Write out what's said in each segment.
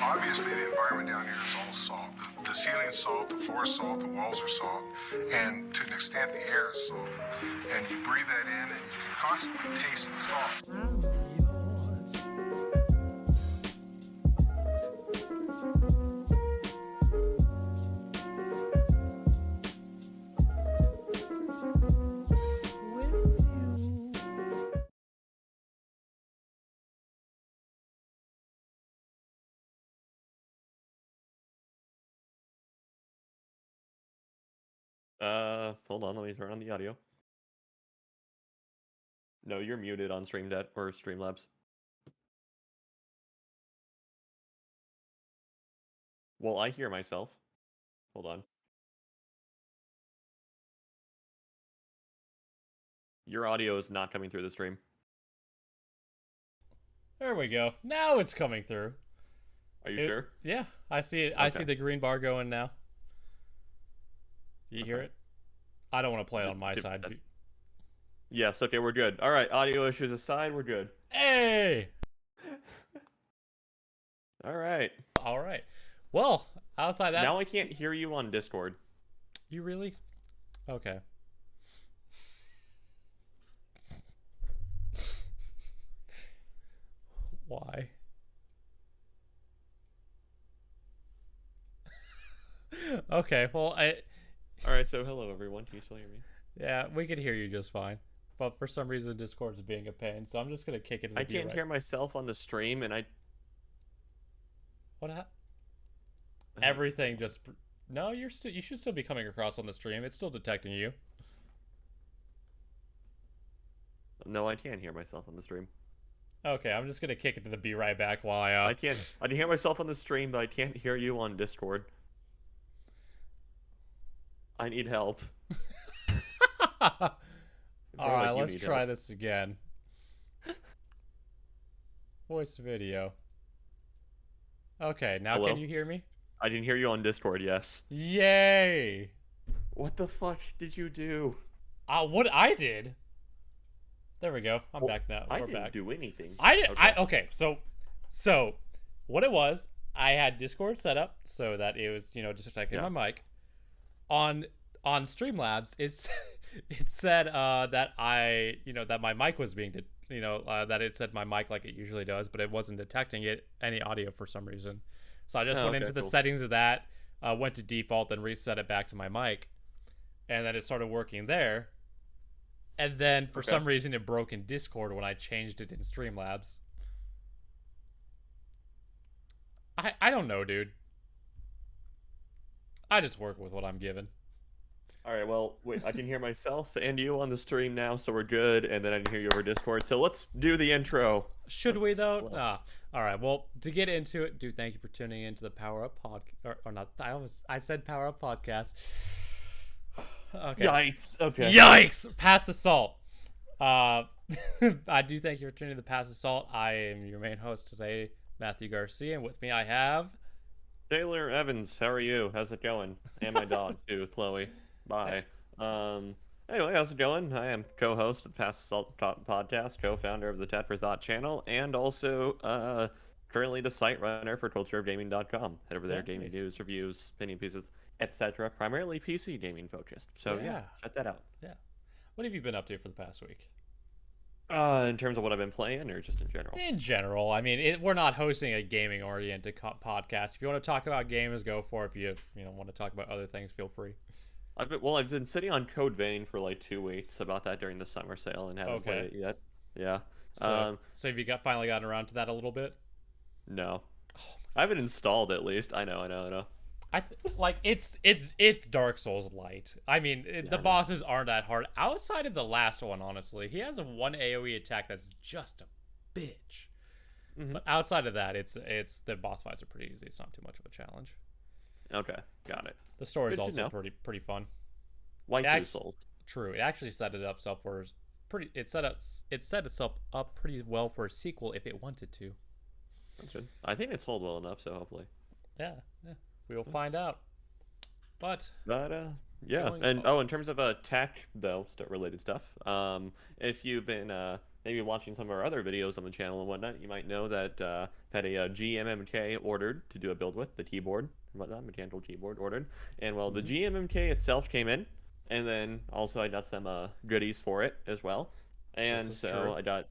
Obviously, the environment down here is all salt. The ceiling's salt, the floor is salt, the walls are salt, and to an extent, the air is salt. And you breathe that in, and you can constantly taste the salt. Hold on, let me turn on the audio. No, you're muted on StreamDeck or Streamlabs. Well, I hear myself. Hold on. Your audio is not coming through the stream. There we go. Now it's coming through. Are you sure? Yeah, I see it. Okay. I see the green bar going now. Do you hear it? I don't want to play it on my side. Yes, okay, we're good. Alright, audio issues aside, we're good. Hey! Alright. Alright. Well, outside that... Now I can't hear you on Discord. You really? Okay. Why? Okay, well, Alright, so hello everyone. Can you still hear me? Yeah, we could hear you just fine. But for some reason, Discord's being a pain, so I'm just gonna kick it. I can't hear myself on the stream, and What happened? Everything just... No, you should still be coming across on the stream. It's still detecting you. No, I can't hear myself on the stream. Okay, I'm just gonna kick it to the be right back while I can hear myself on the stream, but I can't hear you on Discord. I need help. Alright, let's try this again. Voice video. Okay, now Hello? Can you hear me? I didn't hear you on Discord, yes. Yay! What the fuck did you do? What I did? There we go. I'm back now. I We're didn't back. do anything. Okay, so what it was, I had Discord set up so that it was, just detecting my mic. On Streamlabs, it said that that my mic was being that it said my mic like it usually does, but it wasn't detecting any audio for some reason. So I just went into the settings of that, went to default, then reset it back to my mic, and then it started working there. And then for some reason it broke in Discord when I changed it in Streamlabs. I don't know, dude. I just work with what I'm given. Alright, well, wait, I can hear myself and you on the stream now, so we're good, and then I can hear you over Discord, so let's do the intro. Should we, though? Alright, well, to get into it, dude, thank you for tuning into the Power Up podcast, or not, I said Power Up podcast. Okay. Yikes, okay. Yikes! Pass the salt. I do thank you for tuning in to Pass the Salt. I am your main host today, Matthew Garcia, and with me I have... Taylor Evans, how are you? How's it going? And my dog, too, Chloe. Bye. Anyway, how's it going? I am co-host of the Pass the Salt podcast, co-founder of the Ted for Thought channel, and also currently the site runner for cultureofgaming.com. Head over there, gaming news, reviews, opinion pieces, etc. Primarily PC gaming focused. So yeah, check that out. Yeah. What have you been up to for the past week? In terms of what I've been playing, or just in general? In general. I mean, we're not hosting a gaming-oriented podcast. If you want to talk about games, go for it. If you want to talk about other things, feel free. I've been sitting on Code Vein for like 2 weeks about that during the summer sale and haven't played it yet. Yeah. So have you finally gotten around to that a little bit? No. I haven't installed at least. I know. It's Dark Souls light. I mean, the bosses aren't that hard. Outside of the last one, honestly, he has a 1 AoE attack that's just a bitch. Mm-hmm. But outside of that, it's the boss fights are pretty easy. It's not too much of a challenge. Okay, got it. The story is also pretty fun. Like Souls. True. It actually set itself up pretty well for a sequel if it wanted to. That's good. I think it sold well enough, so hopefully. Yeah. We will find out. But yeah. And in terms of tech though, related stuff. If you've been maybe watching some of our other videos on the channel and whatnot, you might know that had a GMMK ordered to do a build with, the keyboard and whatnot, mechanical keyboard ordered. And well, the GMMK itself came in, and then also I got some goodies for it as well. And so true. I got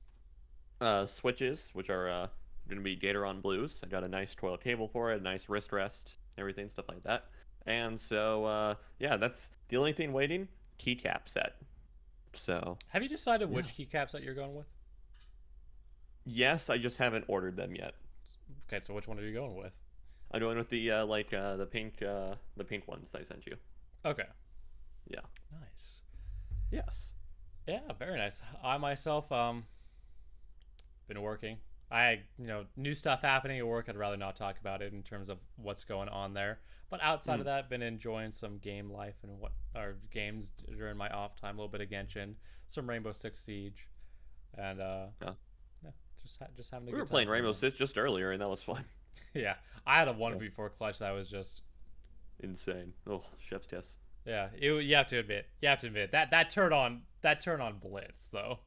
switches, which are going to be Gatoron Blues. I got a nice toilet table for it, a nice wrist rest, everything, stuff like that. And so, yeah, that's the only thing waiting, keycap set. So, have you decided which keycaps that you're going with? yes, I just haven't ordered them yet. Okay, so which one are you going with? I'm going with the the pink ones that I sent you. Okay. Yeah. Nice. Yes. Yeah, very nice. I myself been working. New stuff happening at work. I'd rather not talk about it in terms of what's going on there. But outside of that, been enjoying some game life and games during my off time. A little bit of Genshin, some Rainbow Six Siege, and just having a good time. We were playing Rainbow Six just earlier, and that was fun. Yeah, I had a 1v4 clutch that was just insane. Oh, chef's kiss. Yeah, you have to admit that turn on Blitz though.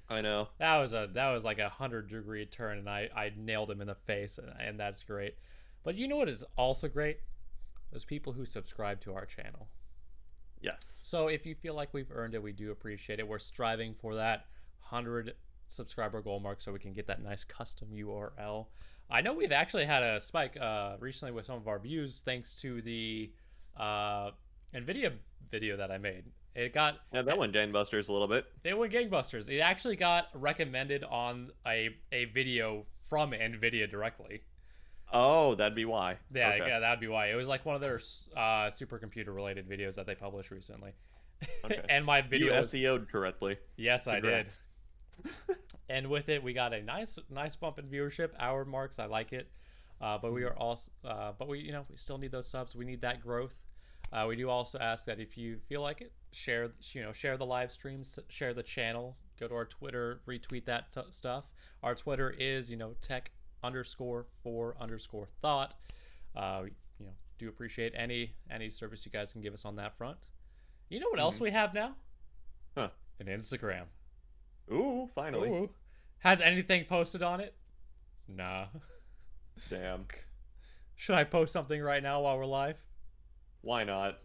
I know. That was like 100-degree turn, and I nailed him in the face, and that's great. But you know what is also great? Those people who subscribe to our channel. Yes. So if you feel like we've earned it, we do appreciate it. We're striving for that 100 subscriber goal mark so we can get that nice custom URL. I know we've actually had a spike recently with some of our views thanks to the NVIDIA video that I made. That went gangbusters a little bit. It went gangbusters. It actually got recommended on a video from NVIDIA directly. Oh, that'd be why. Yeah, okay. Yeah, that'd be why. It was like one of their supercomputer related videos that they published recently. Okay. And my video SEO'd correctly. Yes, Congrats. I did. And with it, we got a nice bump in viewership, hour marks. I like it. But we are also, we still need those subs. We need that growth. We do also ask that if you feel like it, share the live streams, share the channel, go to our Twitter, retweet that stuff. Our Twitter is, tech_for_thought. Do appreciate any service you guys can give us on that front. You know what else we have now? Huh. An Instagram. Ooh, finally. Ooh. Has anything posted on it? Nah. Damn. Should I post something right now while we're live? Why not?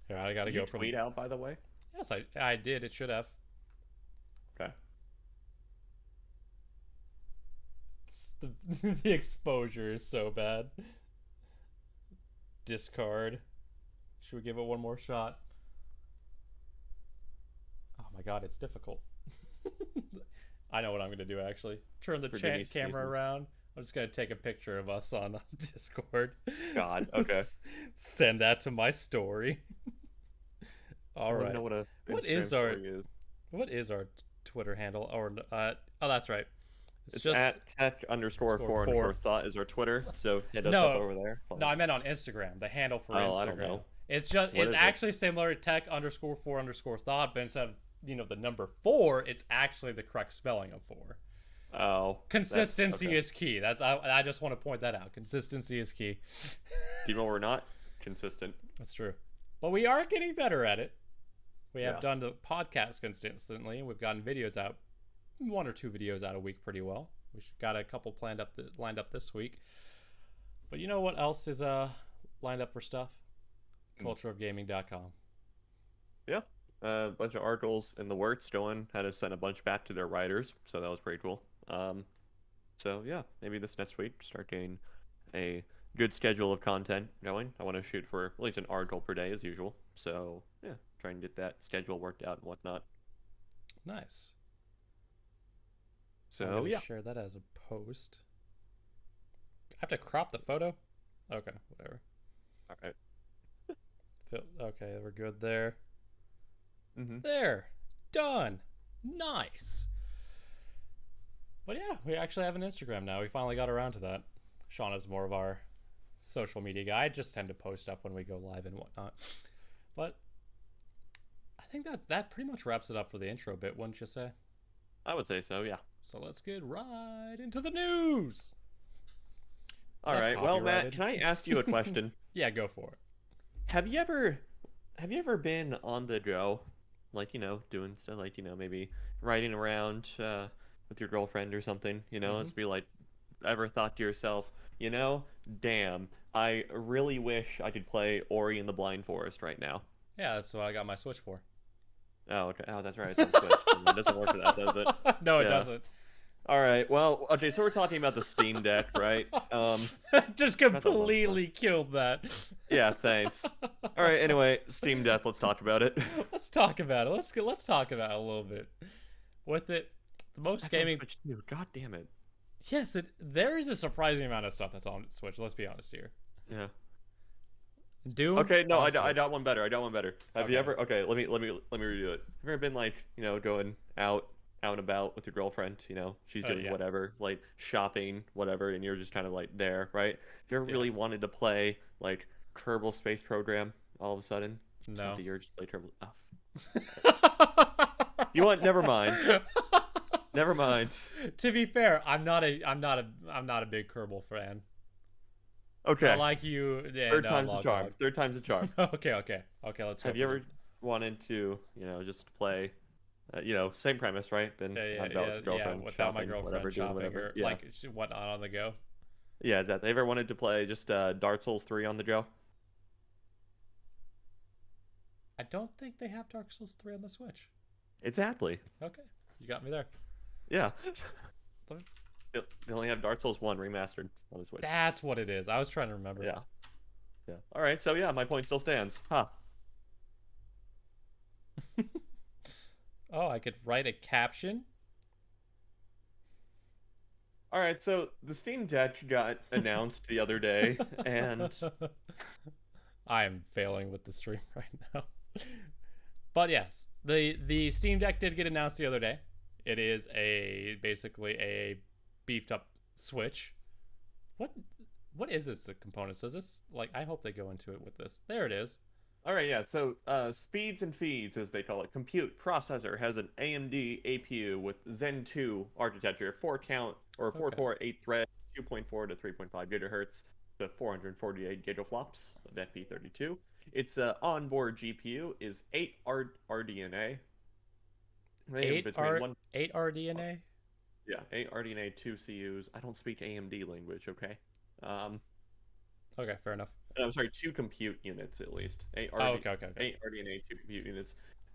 Here, I gotta go from tweet out, by the way. Yes, I did. It should have. Okay. The exposure is so bad. Discard. Should we give it one more shot? Oh my god, it's difficult. I know what I'm gonna do actually. Turn the camera around. I'm just gonna take a picture of us on Discord. God, okay. Send that to my story. All right. I don't know what is our Twitter handle? Or that's right. It's just at tech_for_thought is our Twitter. So hit us up over there. No, I meant on Instagram. The handle for Instagram. I don't know. It's actually similar to tech_for_thought, but instead of the number 4, it's actually the correct spelling of 4. Oh, consistency is key. I just want to point that out. Consistency is key. People were not consistent. That's true, but we are getting better at it. We have done the podcast consistently. We've gotten videos out, 1 or 2 videos out a week pretty well. We've got a couple lined up this week. But you know what else is lined up for stuff? Cultureofgaming.com. Yeah. A bunch of articles in the works going. Had to send a bunch back to their writers, so that was pretty cool. So yeah, maybe this next week start getting a good schedule of content going. I want to shoot for at least an article per day as usual. So yeah, try and get that schedule worked out and whatnot. Nice. So yeah, share that as a post. I have to crop the photo. Okay, whatever. All right. Okay, we're good there. Mm-hmm. There, done. Nice. But yeah, we actually have an Instagram now. We finally got around to that. Sean is more of our social media guy. I just tend to post stuff when we go live and whatnot. But I think that pretty much wraps it up for the intro bit, wouldn't you say? I would say so, yeah. So let's get right into the news. All right. Well, Matt, can I ask you a question? Yeah, go for it. Have you ever been on the go like, doing stuff like, maybe riding around with your girlfriend or something, Mm-hmm. it's be like, ever thought to yourself, you know, damn, I really wish I could play Ori and the Blind Forest right now. Yeah, that's what I got my Switch for. Oh, okay. Oh, that's right. It's on Switch. It doesn't work for that, does it? No, it Yeah. doesn't. All right. Well, okay. So we're talking about the Steam Deck, right? Just that's a lot of completely killed that. Yeah. Thanks. All right. Anyway, Steam Deck. Let's talk about it. Let's talk about it. Let's talk about it a little bit. With it, the most That's on gaming. Switch too. God damn it. Yes, there is a surprising amount of stuff that's on Switch. Let's be honest here. Yeah. Doom. Okay. No, on I Switch. got one better. I got one better. Have you Okay. ever? Okay. Let me review it. Have you ever been like, going out and about with your girlfriend? She's doing Yeah. whatever, like shopping, whatever, and you're just kind of like there, right? Have you ever Yeah. really wanted to play like Kerbal Space Program all of a sudden? Just No. come to your just play Kerbal. You want? Never mind. Never mind. To be fair, I'm not a big Kerbal fan. Okay. Not like you. Yeah, Third no, time's the log, charm. log. Third time's the charm. Okay. Let's go. Have you for ever wanted to, just play, same premise, right? Been Yeah, out and about with your girlfriend, without my shopping, girlfriend whatever, doing shopping whatever. or Yeah. like whatnot on the go. Yeah, exactly. Ever wanted to play just Dark Souls 3 on the go? I don't think they have Dark Souls 3 on the Switch. Exactly. Okay, you got me there. Yeah. Let me- They only have Dark Souls 1 remastered on the Switch. That's what it is. I was trying to remember. Yeah. Yeah. All right. So yeah, my point still stands. Huh. Oh, I could write a caption. All right. So the Steam Deck got announced the other day, and I am failing with the stream right now. But yes, the Steam Deck did get announced the other day. It is basically a beefed up Switch. What is this components? Does this I hope they go into it with this. There it is. all right. Yeah. So speeds and feeds, as they call it, compute processor has an AMD APU with Zen 2 architecture, 4-core, 8-thread, 2.4 to 3.5 gigahertz to 448 gigaflops of FP32. Its onboard GPU is 8 RDNA. Eight Between eight RDNA. Yeah, 8 RDNA, 2 CUs. I don't speak AMD language, okay? Okay, fair enough. I'm sorry, 2 compute units at least. 8 Oh, okay. 8 RDNA, 2 compute units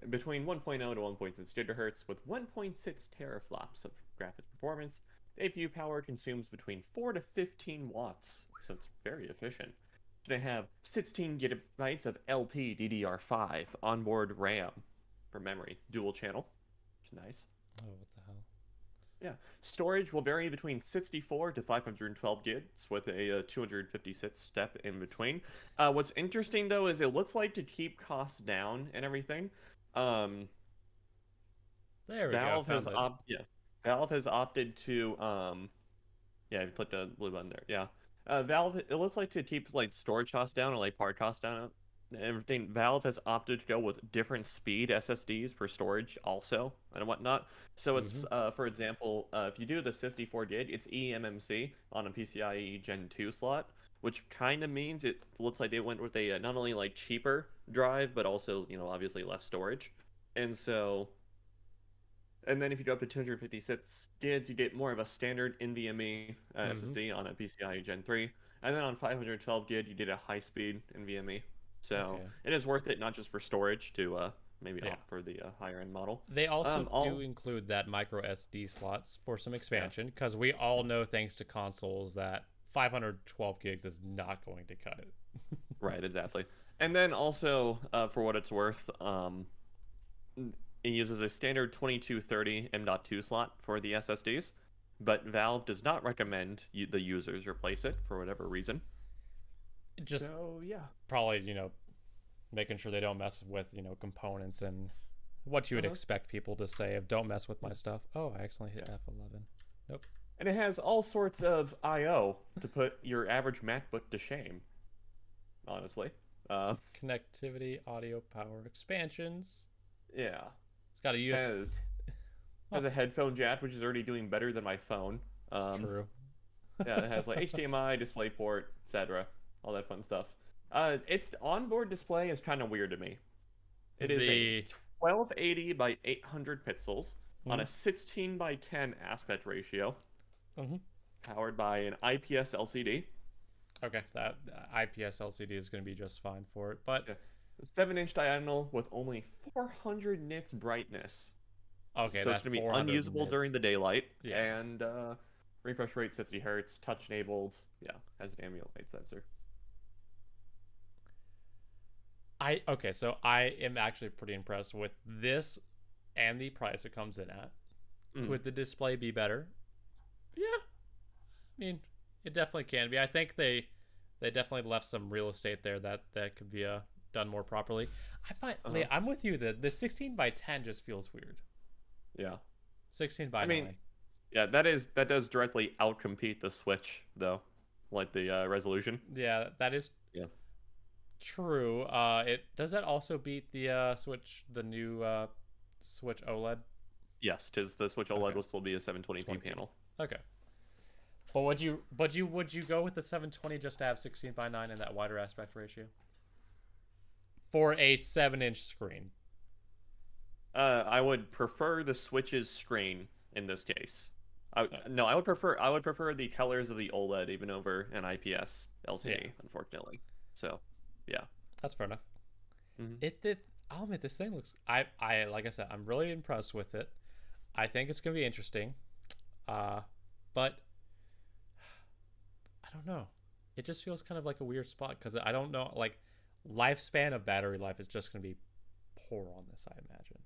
between 1.0 to 1.6 gigahertz with 1.6 teraflops of graphics performance. The APU power consumes between 4 to 15 watts, so it's very efficient. They have 16 gigabytes of LPDDR5 onboard RAM for memory, dual channel, which is nice. Oh, what the hell? Yeah, storage will vary between 64 to 512 gigs with a 256 step in between. What's interesting though is it looks like to keep costs down and everything. There we Valve go. has Valve has opted to yeah, I clicked the blue button there. Yeah, Valve, it looks like to keep storage costs down or part costs down and everything. Valve has opted to go with different speed SSDs for storage also and whatnot. So it's for example, if you do the 64 gig, it's eMMC on a PCIe Gen 2 slot, which kind of means it looks like they went with a not only cheaper drive but also obviously less storage, and so. And then if you go up to 256 gigs, you get more of a standard NVMe SSD on a PCIe Gen 3. And then on 512 gig, you get a high-speed NVMe. So it is worth it, not just for storage, to maybe opt for the higher-end model. They also do include that micro SD slots for some expansion, because we all know, thanks to consoles, that 512 gigs is not going to cut it. Right, exactly. And then also, for what it's worth, it uses a standard 2230 M.2 slot for the SSDs, but Valve does not recommend the users replace it for whatever reason. Just probably, making sure they don't mess with, components and what you would expect people to say of don't mess with my stuff. Oh, I accidentally hit F11. Nope. And it has all sorts of I/O to put your average MacBook to shame, honestly. Connectivity, audio, power, expansions. Yeah. It's got a USB. Has a headphone jack, which is already doing better than my phone. It's true. Yeah, it has HDMI, DisplayPort, etc. All that fun stuff. Its onboard display is kind of weird to me. It is a 1280 by 800 pixels on Mhm. a 16 by 10 aspect ratio, Mhm. powered by an IPS LCD. Okay, that IPS LCD is going to be just fine for it. But Yeah. 7-inch diagonal with only 400 nits brightness. okay, So it's that going to be 400 unusable during nits. the daylight. Yeah. And refresh rate 60 hertz, touch enabled. Yeah, has an ambient light sensor. Okay, so I am actually pretty impressed with this and the price it comes in at. Mm. Could the display be better? Yeah. I mean, it definitely can be. I think they definitely left some real estate there that could be done more properly. I find Uh-huh. I'm with you. The 16 by 10 just feels weird. Yeah. 16 by I mean, 9. yeah, that does directly outcompete the Switch though, like the resolution. Yeah, that is Yeah. true. It does that also beat the Switch, the new Switch OLED? Yes, tis the Switch OLED Okay, will still be a 720p 20p. panel. Okay. But would you go with the 720 just to have 16 by 9 and that wider aspect ratio for a 7-inch screen? I would prefer the Switch's screen in this case. Oh, No, I would prefer the colors of the OLED even over an IPS LCD, yeah, unfortunately. So, yeah. that's fair enough. Hmm. I'll admit this thing looks. Like I said, I'm really impressed with it. I think it's gonna be interesting. But I don't know. It just feels kind of like a weird spot because I don't know. Like lifespan of battery life is just gonna be poor on this. I imagine.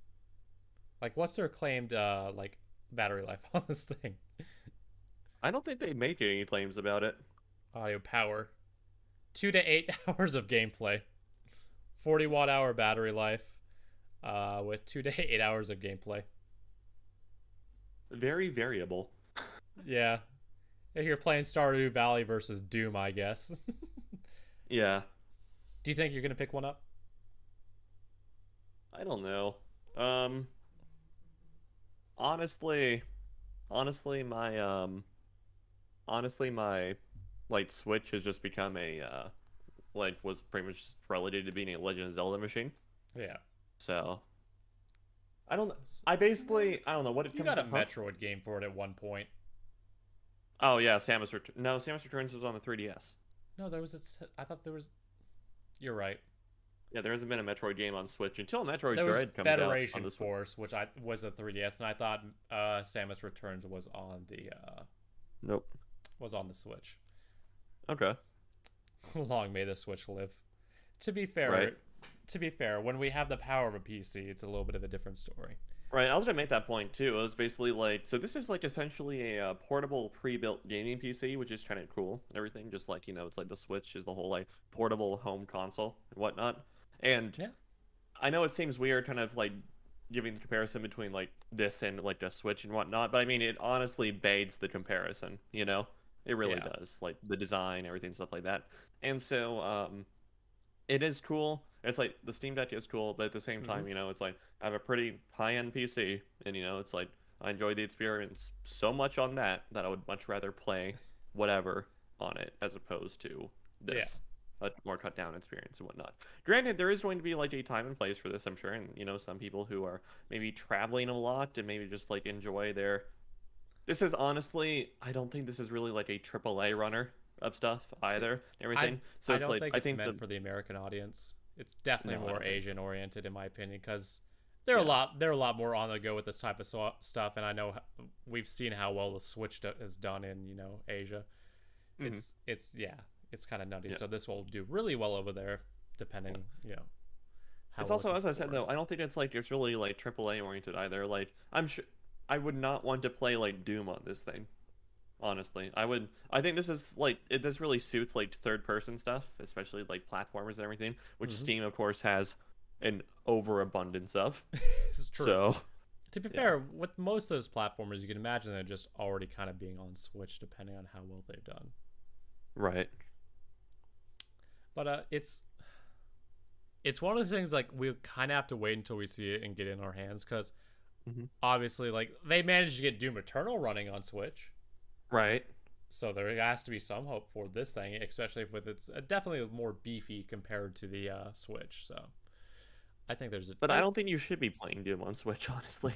Like, what's their claimed like battery life on this thing? I don't think they make any claims about it. Audio power, 2 to 8 hours of gameplay, 40 watt-hour battery life, with 2 to 8 hours of gameplay. Very variable. Yeah, if you're playing Stardew Valley versus Doom, I guess. Yeah. Do you think you're gonna pick one up? I don't know. Um, honestly, honestly, my honestly my like Switch has just become a like was pretty much relegated to being a Legend of Zelda machine. Yeah. So I don't. I don't know what it You comes got a to. Huh? Metroid game for it at one point. Oh yeah, Samus Returns. No, Samus Returns was on the 3DS. No, there was. I thought there was. You're right. Yeah, there hasn't been a Metroid game on Switch until Metroid There was Dread comes out on Federation the Switch. Force, which I was a 3DS, and I thought Samus Returns was on the Nope. Switch. Okay. Long may the Switch live. To be fair, Right. When we have the power of a PC, it's a little bit of a different story. Right, I was gonna make that point too. It was basically like, so this is like essentially a portable pre-built gaming PC, which is kind of cool and everything. Just like, it's like the Switch is the whole like portable home console and whatnot. And Yeah. I know it seems weird kind of like giving the comparison between like this and like a Switch and whatnot, but I mean, it honestly begs the comparison, It really Yeah. does. Like the design, everything, stuff like that. And so, it is cool. It's like the Steam Deck is cool, but at the same time, it's like I have a pretty high-end PC, and it's like I enjoy the experience so much on that I would much rather play whatever on it as opposed to this. A more cut down experience and whatnot. Granted, there is going to be like a time and place for this, I'm sure, and some people who are maybe traveling a lot and maybe just like enjoy their. This is honestly, I don't think this is really like a AAA runner of stuff either. And everything. So I it's don't like think I it's think meant for the American audience. It's definitely No, I more don't think so. Asian oriented, in my opinion, because they're a lot more on the go with this type of stuff, and I know we've seen how well the Switch has done in Asia. Mhm. It's kind of nutty. Yeah. So this will do really well over there, depending how. It's we're also, looking as I said for. though, I don't think it's really like AAA oriented either. Like I'm sure I would not want to play like Doom on this thing. Honestly, I think this is like this really suits like third person stuff, especially like platformers and everything, which Mhm. Steam of course has an overabundance of. This is true. So To be yeah. fair, with most of those platformers, you can imagine they're just already kind of being on Switch, depending on how well they've done. Right. But it's one of those things like we kind of have to wait until we see it and get it in our hands, because Hmm. obviously, like they managed to get Doom Eternal running on Switch, Right. so there has to be some hope for this thing, especially with it's definitely more beefy compared to the Switch. So I think there's a. But I don't think you should be playing Doom on Switch, honestly.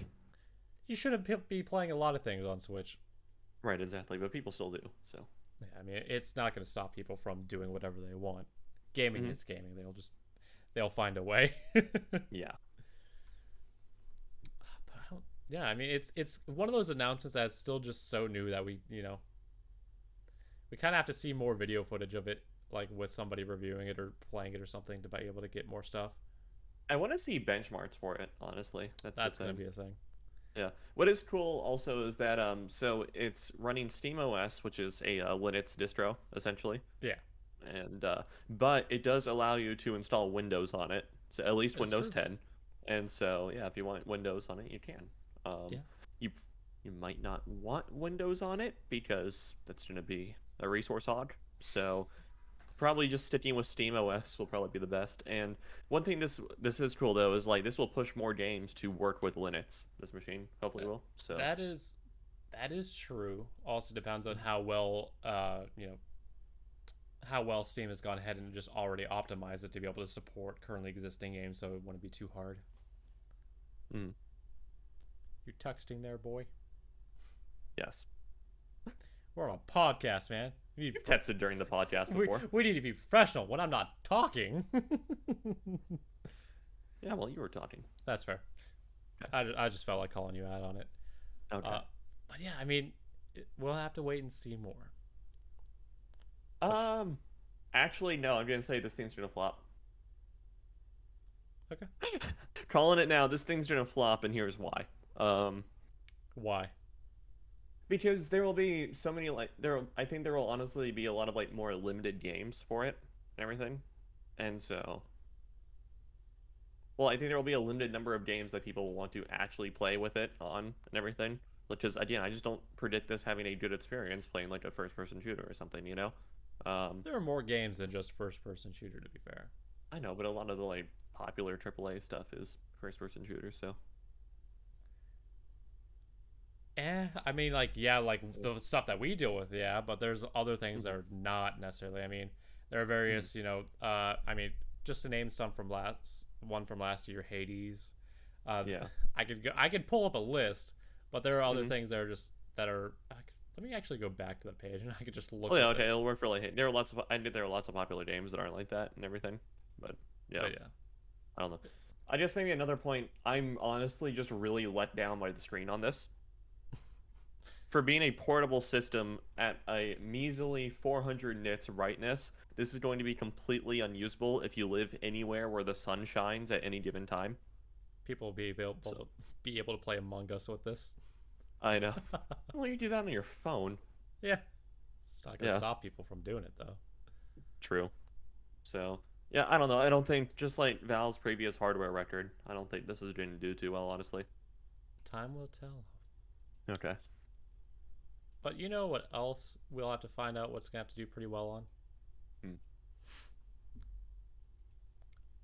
You shouldn't be playing a lot of things on Switch. Right, exactly. But people still do. So. Yeah, I mean, it's not going to stop people from doing whatever they want. Gaming is gaming. They'll find a way. Yeah. But I don't. Yeah, I mean, it's one of those announcements that's still just so new that we kind of have to see more video footage of it, like with somebody reviewing it or playing it or something, to be able to get more stuff. I want to see benchmarks for it, honestly. That's going to be a thing. Yeah. What is cool also is that so it's running SteamOS, which is a Linux distro essentially. Yeah. And but it does allow you to install Windows on it, so at least Windows 10. And so yeah, if you want Windows on it, you can. Yeah. You might not want Windows on it because that's going to be a resource hog. So probably just sticking with SteamOS will probably be the best. And one thing this is cool though is like this will push more games to work with Linux. This machine hopefully will. So that is true. Also depends on how well how well Steam has gone ahead and just already optimized it to be able to support currently existing games, so it wouldn't be too hard. Mm. You texting there, boy? Yes. We're on a podcast, man. You've texted during the podcast before. We need to be professional when I'm not talking. Yeah, well, you were talking. That's fair. Okay. I just felt like calling you out on it. Okay. But yeah, I mean, we'll have to wait and see more. Actually, no. I'm gonna say this thing's gonna flop. Okay. Calling it now. This thing's gonna flop, and here's why. Why? Because there will be so many I think there will honestly be a lot of like more limited games for it and everything, and so. Well, I think there will be a limited number of games that people will want to actually play with it on and everything. Because again, I just don't predict this having a good experience playing like a first-person shooter or something, you know. There are more games than just first-person shooter, to be fair. I know, but a lot of the like popular AAA stuff is first-person shooters, so. I mean, like, yeah, like the stuff that we deal with, yeah, but there's other things that are not necessarily. I mean, there are various, I mean, just to name some from last year, Hades. Yeah. I could pull up a list, but there are other things that are. Let me actually go back to the page, and I could just look. Oh yeah, okay, it'll work for like. There are lots of popular games that aren't like that and everything, but yeah. But yeah. I don't know. I guess maybe another point. I'm honestly just really let down by the screen on this. For being a portable system at a measly 400 nits brightness, this is going to be completely unusable if you live anywhere where the sun shines at any given time. People will be able to play Among Us with this. I know. Well, you do that on your phone. Yeah. It's not going to stop people from doing it, though. True. So, yeah, I don't know. I don't think, just like Valve's previous hardware record, I don't think this is going to do too well, honestly. Time will tell. Okay. But you know what else we'll have to find out what's going to have to do pretty well on?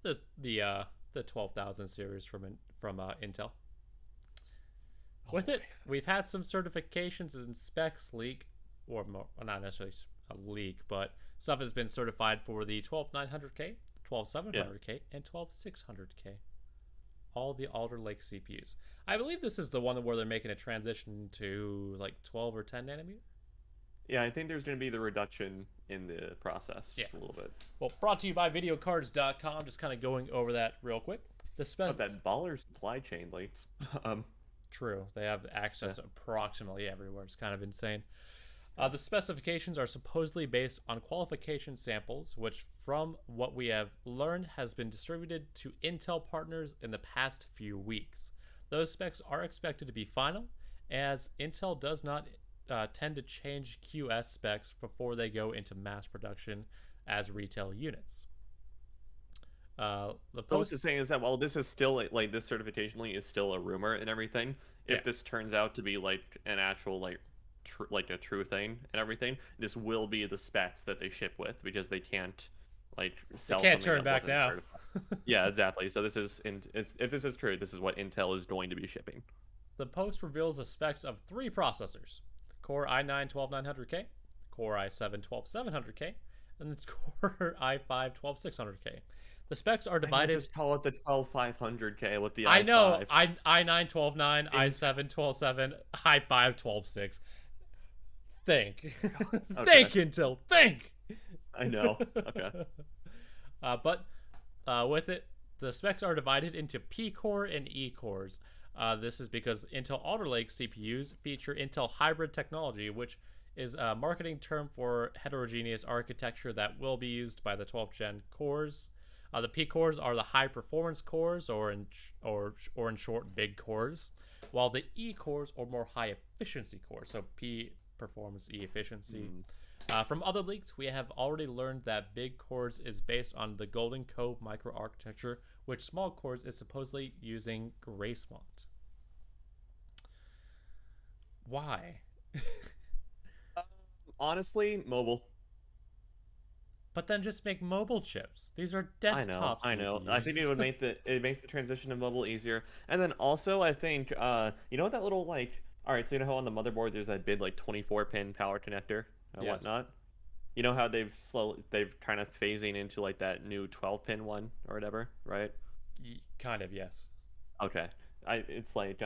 The 12,000 series from Intel. With it, we've had some certifications and specs leak, or more, not necessarily a leak, but stuff has been certified for the 12900K, 12700K, and 12600K. All the Alder Lake CPUs. I believe this is the one where they're making a transition to like 12 or 10 nanometer. Yeah, I think there's going to be the reduction in the process just a little bit. Well, brought to you by videocards.com. Just kind of going over that real quick. That baller supply chain leaks. True. They have access approximately everywhere. It's kind of insane. The specifications are supposedly based on qualification samples, which, from what we have learned, has been distributed to Intel partners in the past few weeks. Those specs are expected to be final, as Intel does not tend to change QS specs before they go into mass production as retail units. The post is saying is that while this is still like this certification link is still a rumor and everything, if this turns out to be like an actual like a true thing and everything, this will be the specs that they ship with, because they can't like sell. They can't turn back now. Yeah, exactly. So this is if this is true, this is what Intel is going to be shipping. The post reveals the specs of 3 processors: Core i9 12900K, Core i7 12700K, and the Core i5 12600K. The specs are Why not divided. just call it the 12500K with the I know. i5? I9 12.9, i7 12.7, i5 12.6. Think. Okay, Think, Intel. Think. I know. Okay. But with it, the specs are divided into P core and E cores. This is because Intel Alder Lake CPUs feature Intel hybrid technology, which is a marketing term for heterogeneous architecture that will be used by the 12th gen cores. The P cores are the high performance cores, or in short, big cores, while the E cores are more high efficiency cores. So P performance, E efficiency. From other leaks, we have already learned that big cores is based on the Golden Cove microarchitecture, which small cores is supposedly using Gracemont. Why? Honestly, mobile. But then just make mobile chips. These are desktop I know. CPUs. I think it makes the transition to mobile easier. And then also, I think you know what that little like. All right, so you know how on the motherboard there's that big like 24-pin power connector and Yes. whatnot. You know how they've kind of phasing into like that new 12-pin one or whatever, right? Kind of, yes. Okay. It's like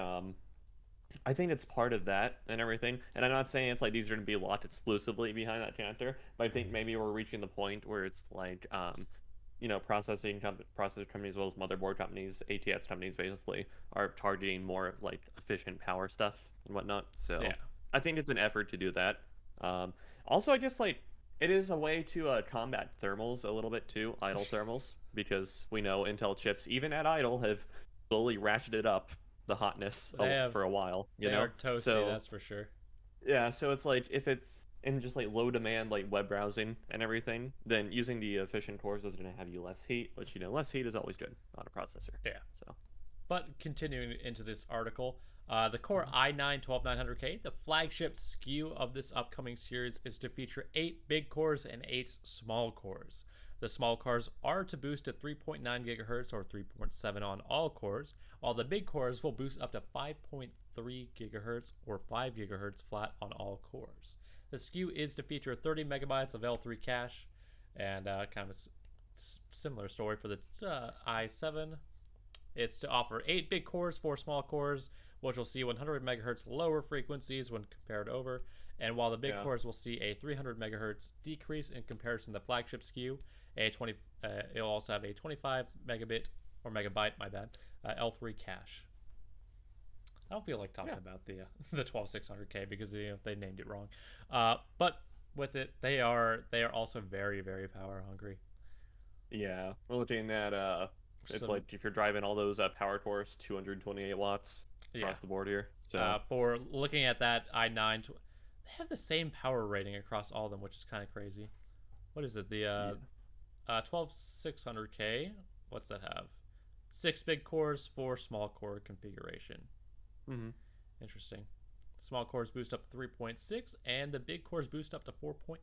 I think it's part of that and everything. And I'm not saying it's like these are going to be locked exclusively behind that connector, but I think maybe we're reaching the point where it's like, you know, processor companies as well as motherboard companies, ATX companies basically are targeting more like efficient power stuff and whatnot. So Yeah. I think it's an effort to do that. Also, I guess like it is a way to combat thermals a little bit too, idle thermals, because we know Intel chips, even at idle, have slowly ratcheted up the hotness for a while, you they know? are toasty, So that's for sure. yeah, so it's like if it's in just like low demand like web browsing and everything, then using the efficient cores is going to have you less heat, which you know less heat is always good on a processor. Yeah. So But continuing into this article, the Core i9 12900K, the flagship SKU of this upcoming series, is to feature 8 big cores and 8 small cores. The small cores are to boost to 3.9 gigahertz or 3.7 on all cores, while the big cores will boost up to 5.3 gigahertz or 5 gigahertz flat on all cores. The SKU is to feature 30 megabytes of L3 cache, and kind of a similar story for the i7. It's to offer 8 big cores, 4 small cores, which will see 100 megahertz lower frequencies when compared over. And while the big cores will see a 300 megahertz decrease in comparison to the flagship SKU, it'll also have a 25 megabit or megabyte, my bad, L3 cache. I don't feel like talking about the 12600K because they named it wrong. But with it, they are also very, very power hungry. yeah, we're looking at it's like if you're driving all those power cores, 228 watts across the board here. So for looking at that i9, they have the same power rating across all of them, which is kind of crazy. What is it? The 12600K. What's that have? 6 big cores, 4 small core configuration. Interesting. Small cores boost up to 3.6, and the big cores boost up to 4.9.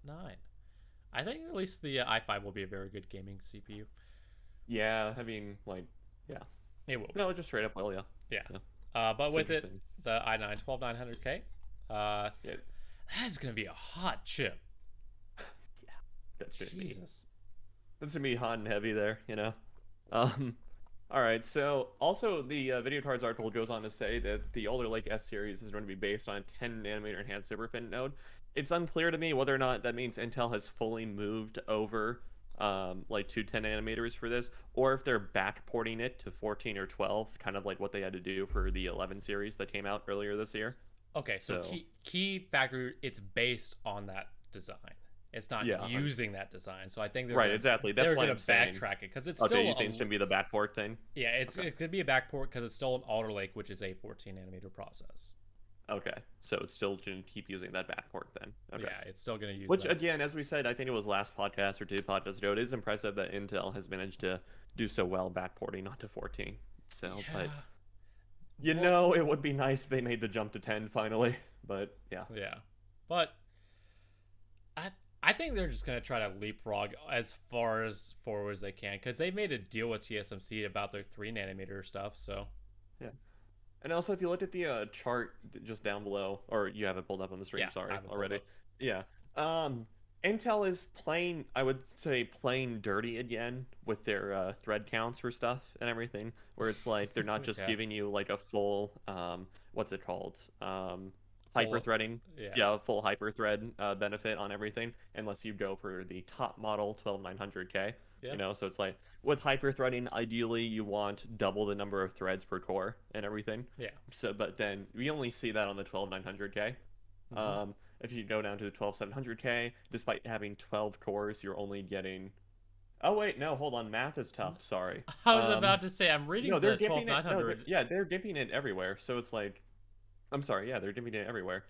I think at least the i5 will be a very good gaming CPU. Yeah, I mean, like, yeah. It will. No, just straight up, well, yeah. Yeah. But with it, the i9 12900K, that's going to be a hot chip. Yeah, that's going to be. Jesus. That's going to be hot and heavy there, you know? All right, so also the Video Cards article goes on to say that the Alder Lake S series is going to be based on a 10 nanometer enhanced superfin node. It's unclear to me whether or not that means Intel has fully moved over like to 10 nanometers for this, or if they're backporting it to 14 or 12, kind of like what they had to do for the 11 series that came out earlier this year. Okay, so key factor, it's based on that design. It's not using that design. So I think they're exactly. That's why I'm saying backtrack it because it's still. Okay, you think it's gonna be the backport thing? Yeah, it could be a backport because it's still an Alder Lake, which is a 14 nanometer process. Okay, so it's still going to keep using that backport then. Okay. Yeah, it's still going to use. Which again, as we said, I think it was last podcast or 2 podcasts ago. It is impressive that Intel has managed to do so well backporting onto 14. So, but you know, it would be nice if they made the jump to 10 finally. But yeah. Yeah, but I think they're just going to try to leapfrog as far as forward as they can because they've made a deal with TSMC about their 3 nanometer stuff. So yeah. And also, if you look at the chart just down below, or you have it pulled up on the stream, sorry, already. Yeah. Intel is plain, I would say, plain dirty again with their thread counts for stuff and everything, where it's like they're not just Okay. giving you like a full, what's it called? Full, Hyper-threading. yeah. Yeah, a full hyper-thread benefit on everything, unless you go for the top model 12900K. Yeah. You know, so it's like with hyper-threading, ideally you want double the number of threads per core and everything. Yeah. So, but then we only see that on the 12900K. Mhm. If you go down to the 12700K, despite having 12 cores, you're only getting. Oh wait, no, hold on. Math is tough. Sorry. I was about to say I'm reading No, the they're dipping it. No, 12900. yeah, they're dipping it everywhere. So it's like, I'm sorry. Yeah, they're dipping it everywhere.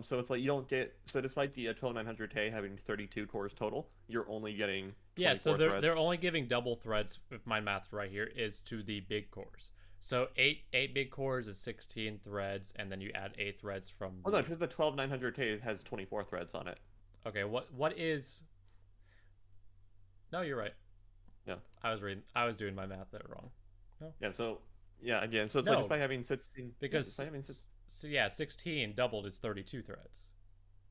So it's like you don't get. So despite the 12900K having 32 cores total, you're only getting 24 Yeah, so threads. they're only giving double threads. If my math right here is to the big cores. So eight big cores is 16 threads, and then you add 8 threads from. Oh no, because the 12900K has 24 threads on it. Okay, what is? No, you're right. Yeah. I was doing my math there wrong. No. Yeah. So yeah, again, so it's No, like just by having 16. Because just by having 16 doubled is 32 threads.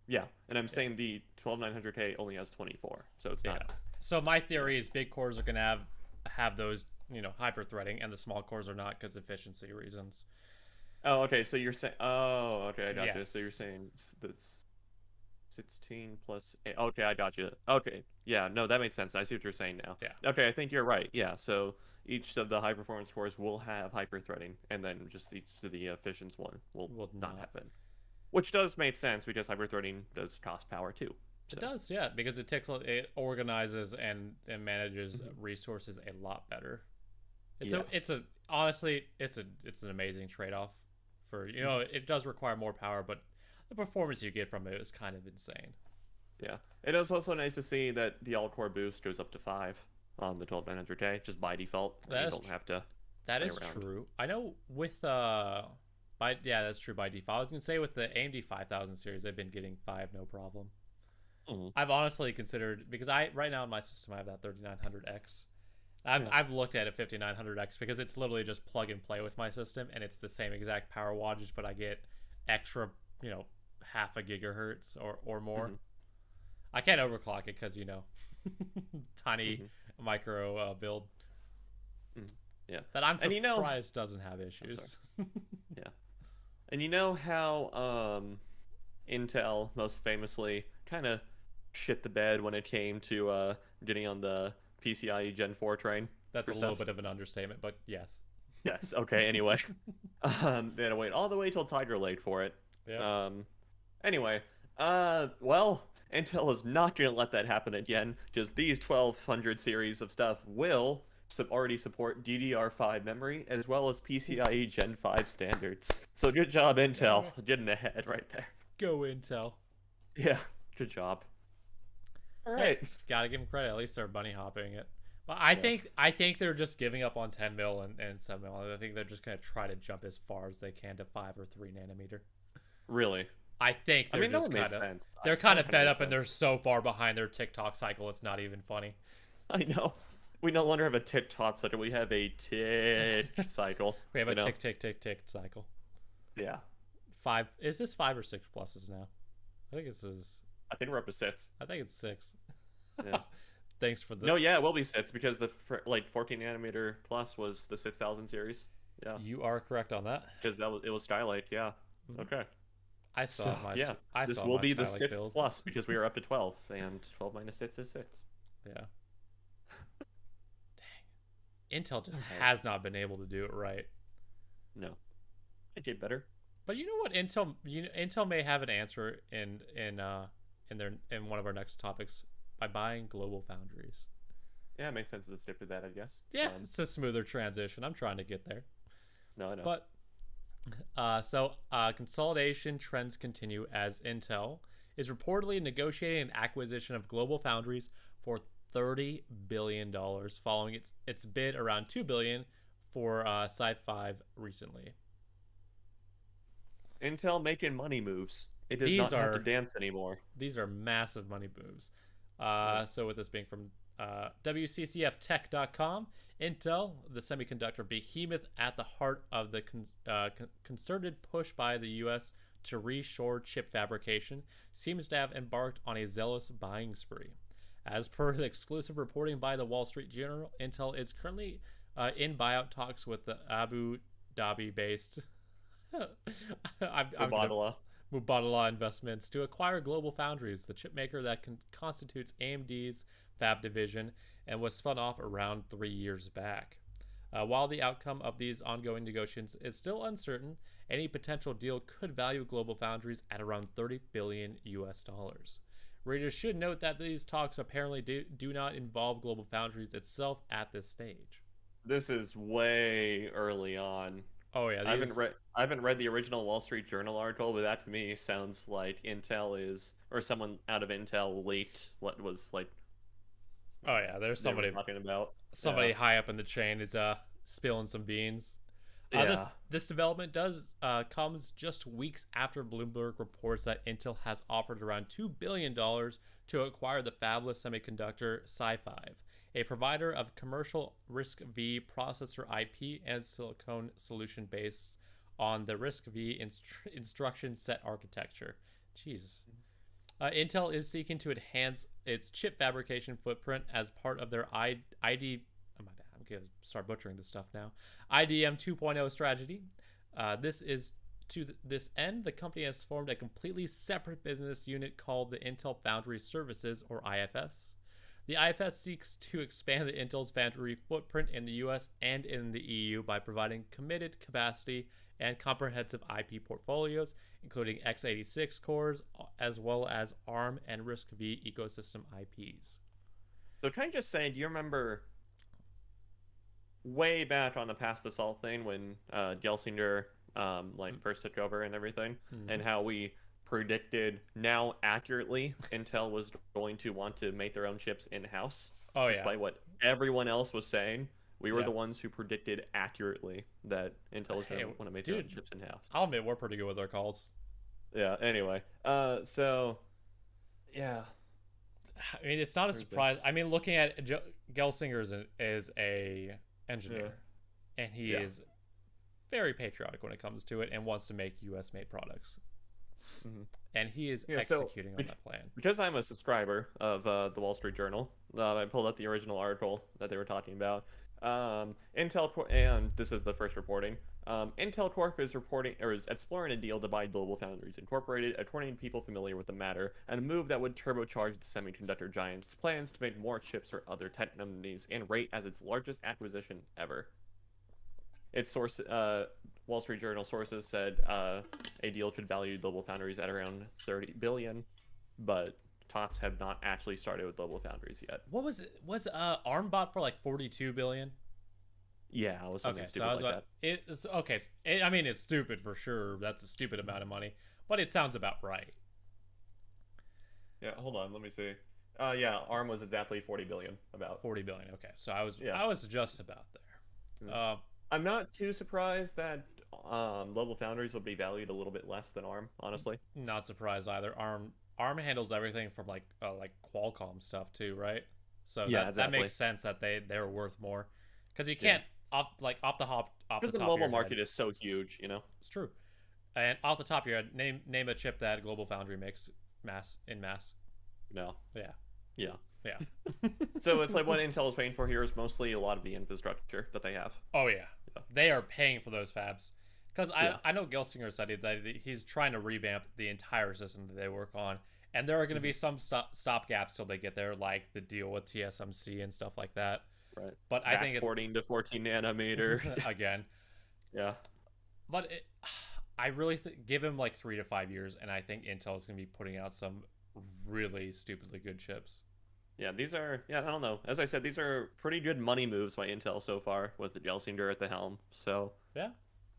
Yeah, and I'm saying the 12900K only has 24, so it's not. Yeah. So my theory is big cores are gonna have those, hyper threading, and the small cores are not because efficiency reasons. Oh, okay. So you're saying. Oh, okay. I got you. Yes. So you're saying that's 16 plus 8. Okay, I got you. Okay. Yeah. No, that makes sense. I see what you're saying now. Yeah. Okay, I think you're right. Yeah. So each of the high performance cores will have hyper threading, and then just each of the efficiency one will not happen. Which does make sense because hyper threading does cost power too. So. It does, yeah, because it organizes and manages resources a lot better. Honestly, it's an amazing trade-off for, it does require more power, but the performance you get from it is kind of insane. Yeah. It is also nice to see that the all-core boost goes up to 5 on the 12900K just by default. You don't have to. That is true. I know with that's true by default. I was gonna say with the AMD 5000 series, they've been getting 5 no problem. Mm-hmm. I've honestly considered, because right now in my system I have that 3900X. I've looked at a 5900X because it's literally just plug and play with my system, and it's the same exact power wattage, but I get extra, half a gigahertz or more. Mm-hmm. I can't overclock it because tiny micro build. Yeah, that I'm surprised doesn't have issues. Yeah, and you know how Intel most famously kind of shit the bed when it came to getting on the PCIe Gen 4 train. That's a little bit of an understatement, but yes. Yes. Okay. Anyway, they had to wait all the way till Tiger Lake for it. Yeah. Anyway, well, Intel is not going to let that happen again because these 1200 series of stuff will already support DDR5 memory as well as PCIe Gen 5 standards. So good job, Intel, getting ahead right there. Go Intel. Yeah, good job. All right, gotta give them credit. At least they're bunny hopping it. But I think they're just giving up on 10 mil and 7 mil. I think they're just gonna try to jump as far as they can to 5 or 3 nanometer. Really? I think they're just they're kind of fed up and they're so far behind their TikTok cycle. It's not even funny. I know. We no longer have a TikTok cycle. We have a tick cycle. We have a tick cycle. Yeah. 5. Is this 5 or 6 pluses now? I think this is. I think we're up to 6. I think it's 6. Yeah. Thanks for the. No, yeah, it will be 6 because the 14 nanometer plus was the 6000 series. Yeah. You are correct on that. Because it was Skylake. Yeah. Okay. I saw this will be the 6th plus because we are up to 12, and 12 minus 6 is 6. Yeah. Intel just has not been able to do it right. No, it did better. But you know what, Intel may have an answer in one of our next topics by buying Global Foundries. Yeah, it makes sense to stick to that, I guess. Yeah, it's a smoother transition. I'm trying to get there. No, I know. But consolidation trends continue as Intel is reportedly negotiating an acquisition of Global Foundries for $30 billion, following its bid around $2 billion for Sci-5 recently. Intel making money moves. It does not have to dance anymore. These are massive money moves. So with this being from WCCFtech.com, Intel, the semiconductor behemoth at the heart of the concerted push by the U.S. to reshore chip fabrication seems to have embarked on a zealous buying spree. As per the exclusive reporting by the Wall Street Journal, Intel is currently in buyout talks with the Abu Dhabi-based Mubadala Investments to acquire Global Foundries, the chip maker that constitutes AMD's fab division and was spun off around 3 years back. While the outcome of these ongoing negotiations is still uncertain, any potential deal could value Global Foundries at around $30 billion US. Readers should note that these talks apparently do not involve Global Foundries itself at this stage. This is way early on. Oh yeah, I haven't read the original Wall Street Journal article, but that to me sounds like Intel is, or someone out of Intel leaked what was like. Oh yeah, there's somebody talking about somebody high up in the chain is spilling some beans. This development comes just weeks after Bloomberg reports that Intel has offered around $2 billion to acquire the fabless semiconductor Sci5, a provider of commercial RISC-V processor IP and silicon solution based on the RISC-V instruction set architecture. Jesus. Intel is seeking to enhance its chip fabrication footprint as part of their I'm going to start butchering this stuff now. IDM 2.0 strategy. To this end, the company has formed a completely separate business unit called the Intel Foundry Services, or IFS. The IFS seeks to expand the Intel's foundry footprint in the US and in the EU by providing committed capacity and comprehensive IP portfolios, including x86 cores, as well as ARM and RISC-V ecosystem IPs. So can I just say, do you remember way back on the past assault thing when Gelsinger first took over and everything, and how we predicted now accurately Intel was going to want to make their own chips in-house? Oh, despite what everyone else was saying, we were the ones who predicted accurately that Intel was going to want to make their own chips in-house. I'll admit we're pretty good with our calls. Yeah, anyway. So, yeah. I mean, it's not a surprise. I mean, looking at Gelsinger is a engineer, and he is very patriotic when it comes to it and wants to make US-made products. And he is executing on that plan. Because I'm a subscriber of the Wall Street Journal, I pulled up the original article that they were talking about. Intel, and this is the first reporting. Intel Corp is exploring a deal to buy Global Foundries Incorporated, according to people familiar with the matter, and a move that would turbocharge the semiconductor giant's plans to make more chips for other tech companies and rate as its largest acquisition ever. Its source, Wall Street Journal sources said a deal could value Global Foundries at around $30 billion, but talks have not actually started with Global Foundries yet. What was it? Was ARM bought for like $42 billion? Yeah, it was something stupid like that. I mean, it's stupid for sure. That's a stupid amount of money, but it sounds about right. Yeah, hold on, let me see. Yeah, ARM was exactly $40 billion. About $40 billion. Okay, so I was just about there. I'm not too surprised that Global Foundries would be valued a little bit less than ARM, honestly. Not surprised either. ARM handles everything from like Qualcomm stuff too, right? So that makes sense that they're worth more, because you can't off the top. Because the mobile market is so huge, you know. It's true. And off the top of your head, name a chip that Global Foundry makes mass. No. Yeah. So it's like what Intel is paying for here is mostly a lot of the infrastructure that they have. Oh yeah. They are paying for those fabs. Because I know Gelsinger said that he's trying to revamp the entire system that they work on, and there are going to be some stop gaps till they get there, like the deal with TSMC and stuff like that. Right. But I think 14 to 14 nanometer again. Yeah. But I really give him like 3 to 5 years, and I think Intel is going to be putting out some really stupidly good chips. Yeah, these are, I don't know. As I said, these are pretty good money moves by Intel so far, with the Gelsinger at the helm. So, yeah.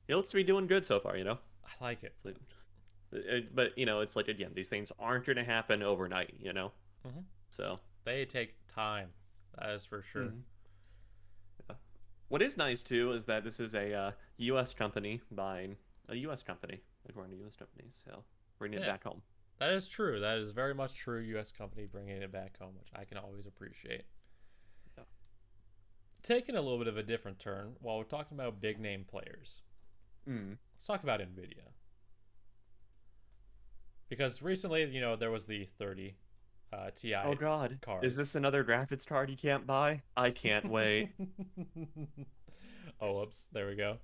It looks to be doing good so far, you know? I like it. But, you know, it's like, again, these things aren't going to happen overnight, you know? So. They take time. That is for sure. Yeah. What is nice, too, is that this is a U.S. company buying a U.S. company, according to U.S. companies. So, bringing it back home. That is true. That is very much true. U.S. company bringing it back home, which I can always appreciate. Yeah. Taking a little bit of a different turn, while we're talking about big name players, let's talk about NVIDIA. Because recently, there was the 30 Ti Oh God, card. is this another graphics card you can't buy? I can't wait. Oh, whoops. There we go.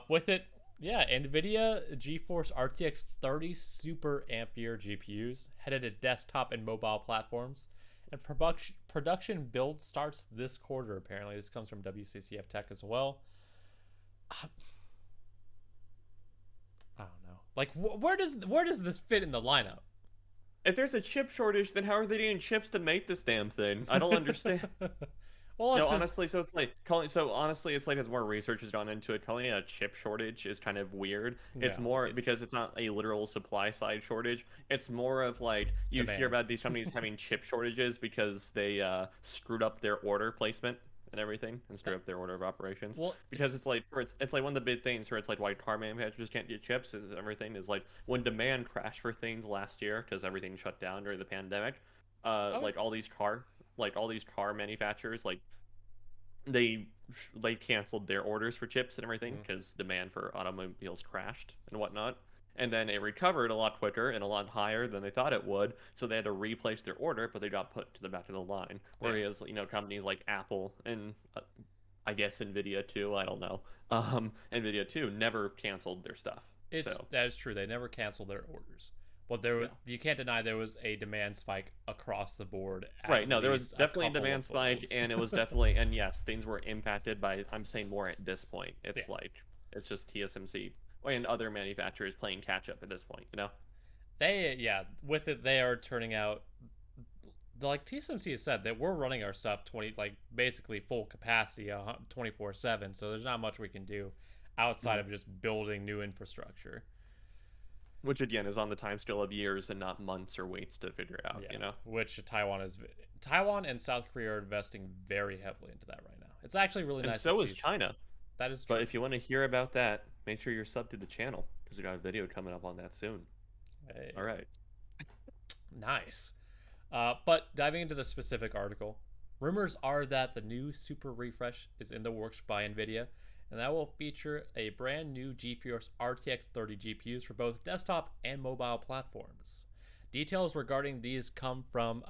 With it, yeah, NVIDIA GeForce RTX 30 Super Ampere GPUs headed to desktop and mobile platforms. And production build starts this quarter, apparently. This comes from WCCF Tech as well. I don't know. Like, where does this fit in the lineup? If there's a chip shortage, then how are they getting chips to make this damn thing? I don't understand. Well, it's honestly, so it's like honestly, it's like as more research has gone into it, calling it a chip shortage is kind of weird. It's more because it's not a literal supply side shortage. It's more of like you hear about these companies having chip shortages because they screwed up their order placement and everything and screwed up their order of operations. Well, because it's like one of the big things where it's like why car manufacturers can't get chips is everything is like when demand crashed for things last year because everything shut down during the pandemic. Like all these car manufacturers, like they canceled their orders for chips and everything because demand for automobiles crashed and whatnot. And then it recovered a lot quicker and a lot higher than they thought it would, so they had to replace their order, but they got put to the back of the line. Whereas companies like Apple and I guess NVIDIA too, I don't know, NVIDIA too, never canceled their stuff. That is true. They never canceled their orders. But you can't deny there was a demand spike across the board. Right. No, there was definitely a demand spike, and it was definitely, and yes, things were impacted by. I'm saying more at this point. It's like it's just TSMC and other manufacturers playing catch up at this point. With it, they are turning out. Like TSMC has said that we're running our stuff basically full capacity, 24/7. So there's not much we can do outside of just building new infrastructure. Which again is on the timescale of years and not months or waits to figure out, Which Taiwan and South Korea are investing very heavily into that right now. It's actually really nice. And so is China. That is true. But if you want to hear about that, make sure you're subbed to the channel because we got a video coming up on that soon. Hey. All right. Nice. But diving into the specific article, rumors are that the new Super Refresh is in the works by NVIDIA, and that will feature a brand new GeForce RTX 30 GPUs for both desktop and mobile platforms. Details regarding these come from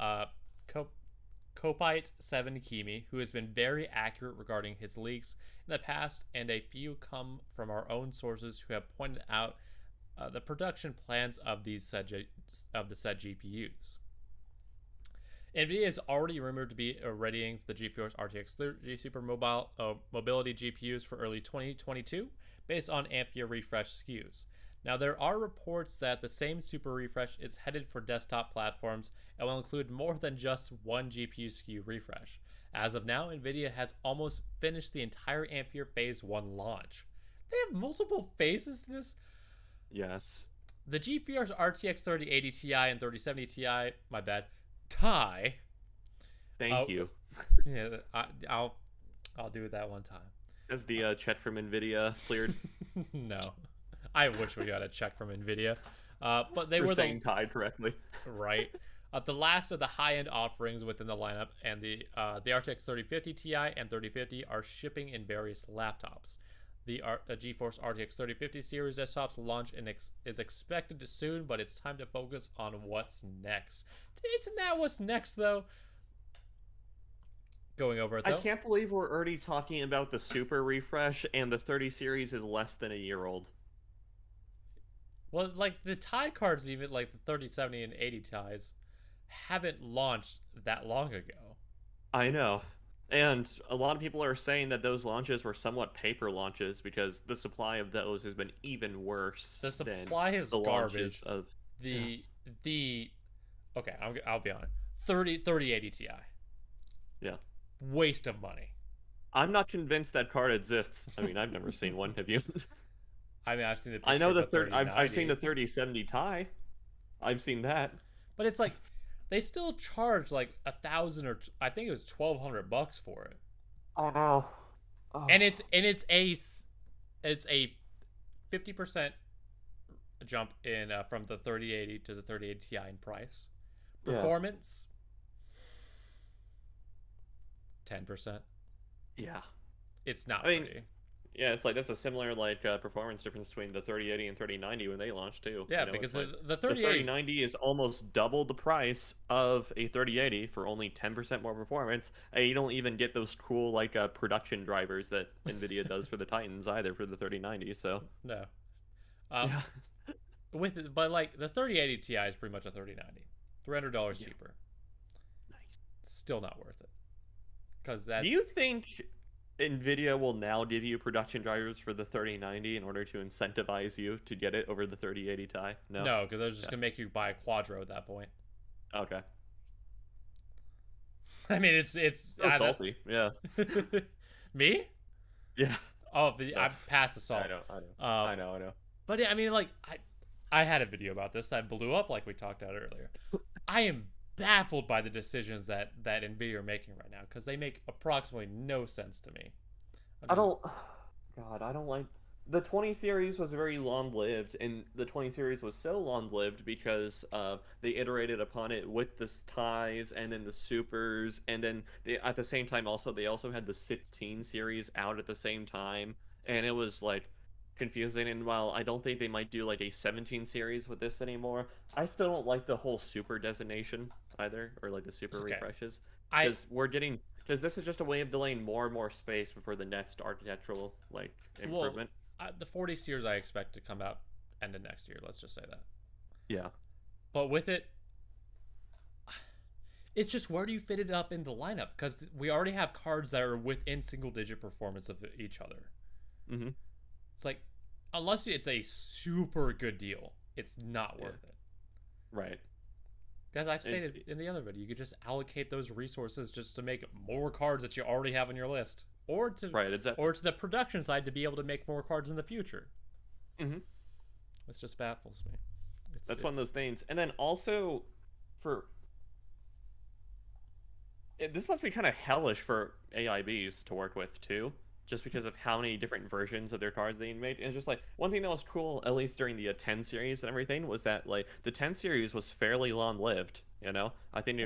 Kopite 7 Kimi, who has been very accurate regarding his leaks in the past, and a few come from our own sources who have pointed out the production plans of the said GPUs. NVIDIA is already rumored to be readying the GeForce RTX 30 Super Mobility GPUs for early 2022 based on Ampere refresh SKUs. Now, there are reports that the same Super Refresh is headed for desktop platforms and will include more than just one GPU SKU refresh. As of now, NVIDIA has almost finished the entire Ampere Phase 1 launch. They have multiple phases to this? Yes. The GeForce RTX 3080 Ti and 3070 Ti, my bad, Tie. Thank you. Yeah, I'll do it that one time. Has the check from NVIDIA cleared? No, I wish we got a check from NVIDIA. But they were were saying Tie correctly, right? The last of the high-end offerings within the lineup, and the RTX 3050 Ti and 3050 are shipping in various laptops. The GeForce RTX 3050 series desktops launch is expected soon, but it's time to focus on what's next. Isn't that what's next, though? Going over it, though. I can't believe we're already talking about the Super Refresh, and the 30 series is less than a year old. Well, like, the Ti cards, even, like, the 3070 and 80 Tis, haven't launched that long ago. I know. And a lot of people are saying that those launches were somewhat paper launches because the supply of those has been even worse. The supply is the garbage. Of Okay, I'll be honest. 3080 Ti. Yeah. Waste of money. I'm not convinced that card exists. I mean, I've never seen one. Have you? I mean, I've seen the picture. I know the 3090. I've seen the 3070 Ti. I've seen that. But it's like they still charge like $1,000 or I think it was $1,200 for it. Oh no! Oh. And it's a 50% jump in from the 3080 to the 3080 Ti in price. Performance 10%. Yeah, it's not. I mean, Yeah, it's like that's a similar like performance difference between the 3080 and 3090 when they launched too. Yeah, You know, because it's like the the 3080 3090 is almost double the price of a 3080 for only 10% more performance, and you don't even get those cool like production drivers that NVIDIA does for the Titans either for the 3090. So no. Um, yeah, but like the 3080 Ti is pretty much a 3090, $300 yeah, cheaper. nice. Still not worth it because Do that's you think NVIDIA will now give you production drivers for the 3090 in order to incentivize you to get it over the 3080 Ti? No. no, because they're just Yeah. gonna make you buy a Quadro at that point. Okay. I mean, it's So salty. Yeah. me. Yeah. Oh, No. I'm past assault. I know. I know. Um, I know. I know. But yeah, I mean, like I had a video about this that blew up, like we talked about earlier. I am baffled by the decisions that Nvidia are making right now because they make approximately no sense to me. I don't. God, I don't like. The 20 series was very long-lived, and the 20 series was so long-lived because they iterated upon it with the ties and then the supers, and then they at the same time they also had the 16 series out at the same time, and it was like confusing. And while I don't think they might do like a 17 series with this anymore, I still don't like the whole super designation either, or like the super Okay. refreshes, I because this is just a way of delaying more and more space before the next architectural like improvement. the 40 series I expect to come out end of next year. Let's just say that. Yeah. But with it, it's just where do you fit it up in the lineup? Because we already have cards that are within single-digit performance of each other. Mm-hmm. It's like, unless it's a super good deal, it's not worth it. Right. As I've stated in the other video, you could just allocate those resources just to make more cards that you already have on your list, or to or to the production side to be able to make more cards in the future. Mm-hmm. This just baffles me. That's one of those things. And then also, this must be kind of hellish for AIBs to work with too, just because of how many different versions of their cards they made. And it's just like one thing that was cool, at least during the 10 series and everything, was that like the 10 series was fairly long lived. You know, I think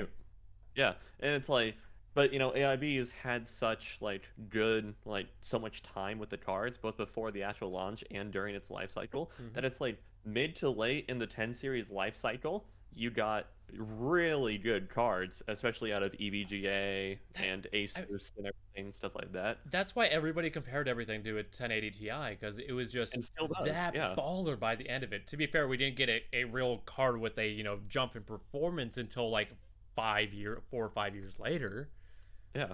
yeah, and it's like, but you know, AIBs had such like good like so much time with the cards both before the actual launch and during its life cycle that it's like mid to late in the 10 series life cycle you got really good cards, especially out of EVGA and Asus and everything, stuff like that. That's why everybody compared everything to a 1080 Ti, because it was just that baller by the end of it. To be fair, we didn't get a real card with a jump in performance until like 4 or 5 years later. Yeah.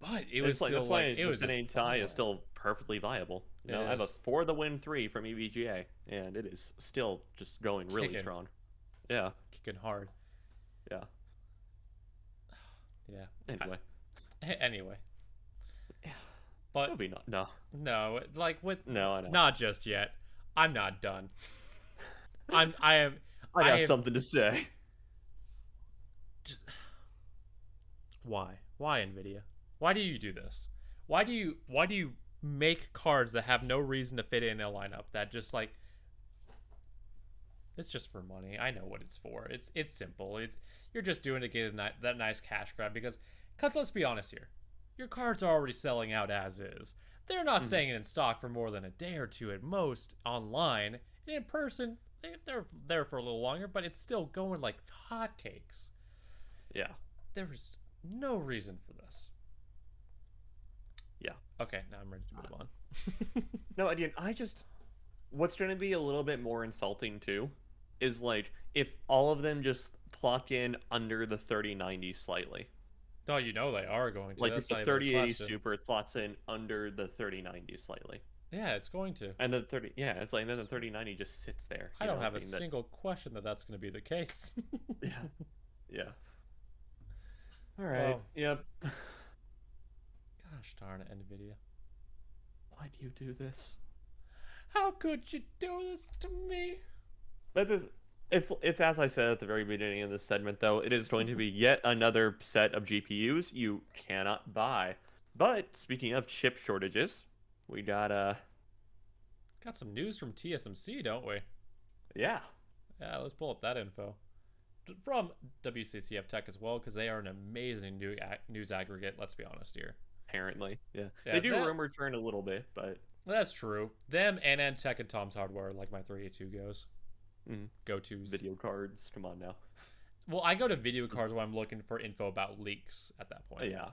But it was like, still that's why it was 1080 Ti is still perfectly viable. You know, I have a For the Win 3 from EVGA, and it is still just going really strong. Yeah. Kicking hard. Yeah. Yeah. Anyway. But maybe not. No. No, like with no, I know. Not just yet. I'm not done. I got something to say. Just why NVIDIA? Why do you do this? Why do you make cards that have no reason to fit in a lineup that just like it's just for money? I know what it's for. It's simple. You're just doing it to get that nice cash grab because let's be honest here. Your cards are already selling out as is. They're not staying in stock for more than a day or two at most online. And in person, they're there for a little longer, but it's still going like hotcakes. Yeah. There's no reason for this. Yeah. Okay, now I'm ready to move on. No, again, what's going to be a little bit more insulting too is like if all of them just clock in under the 3090 slightly. Oh, you know they are going to. Like if the 3080 Super clocks in under the 3090 slightly. Yeah, it's going to. And then it's like then the 3090 just sits there. I don't have a single question that's going to be the case. Yeah. Yeah. All right. Well, yep. Gosh darn it, NVIDIA. Why do you do this? How could you do this to me? It's as I said at the very beginning of this segment, though, it is going to be yet another set of GPUs you cannot buy. But speaking of chip shortages, we got some news from TSMC, don't we? Yeah. Yeah, let's pull up that info. From WCCF Tech as well, because they are an amazing news aggregate, let's be honest here. Apparently, yeah. They do rumor churn a little bit, but... That's true. Them and Tech and Tom's Hardware are like my 382 goes. Go-tos. Video cards. Come on now. Well, I go to video cards when I'm looking for info about leaks at that point. Yeah.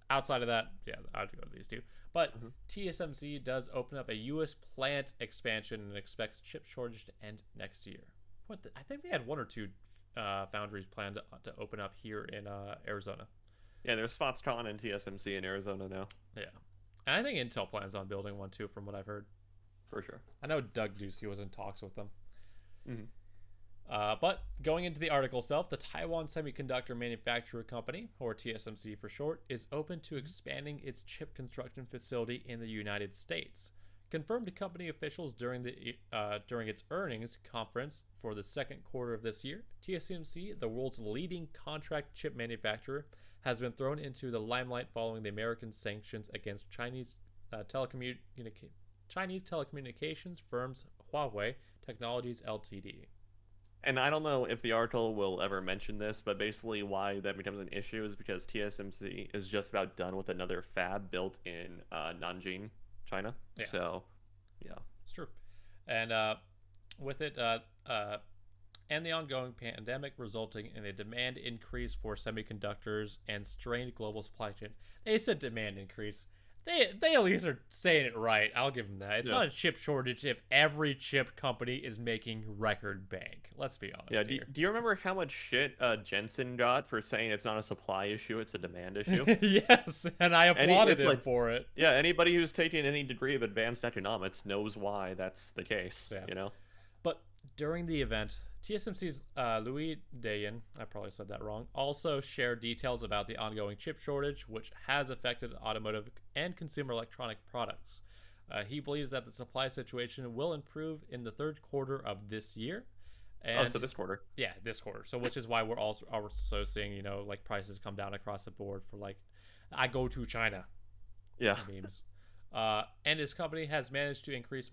Outside of that, yeah, I'd go to these two. But TSMC does open up a U.S. plant expansion and expects chip shortage to end next year. I think they had one or two foundries planned to open up here in Arizona. Yeah, there's Foxconn and TSMC in Arizona now. Yeah. And I think Intel plans on building one too, from what I've heard. For sure. I know Doug Ducey was in talks with them. But going into the article itself, the Taiwan Semiconductor Manufacturer Company, or TSMC for short, is open to expanding its chip construction facility in the United States. Confirmed to company officials during its earnings conference for the second quarter of this year, TSMC, the world's leading contract chip manufacturer, has been thrown into the limelight following the American sanctions against Chinese telecommunications firms Huawei Technologies Ltd. And I don't know if the article will ever mention this, but basically why that becomes an issue is because TSMC is just about done with another fab built in Nanjing, China. Yeah. So, yeah. It's true. And with it, and the ongoing pandemic resulting in a demand increase for semiconductors and strained global supply chains. They said demand increase. They at least are saying it right. I'll give them that. It's not a chip shortage if every chip company is making record bank. Let's be honest. Yeah. Do you remember how much shit Jensen got for saying it's not a supply issue, it's a demand issue? Yes, and I applauded him for it. Yeah, anybody who's taken any degree of advanced economics knows why that's the case. Yeah. You know. But during the event, TSMC's Louis Dayan, I probably said that wrong, also shared details about the ongoing chip shortage, which has affected automotive and consumer electronic products. He believes that the supply situation will improve in the third quarter of this year. And, so this quarter. Yeah, this quarter. So which is why we're also seeing, like prices come down across the board for like, I go to China. Yeah. Memes. And his company has managed to increase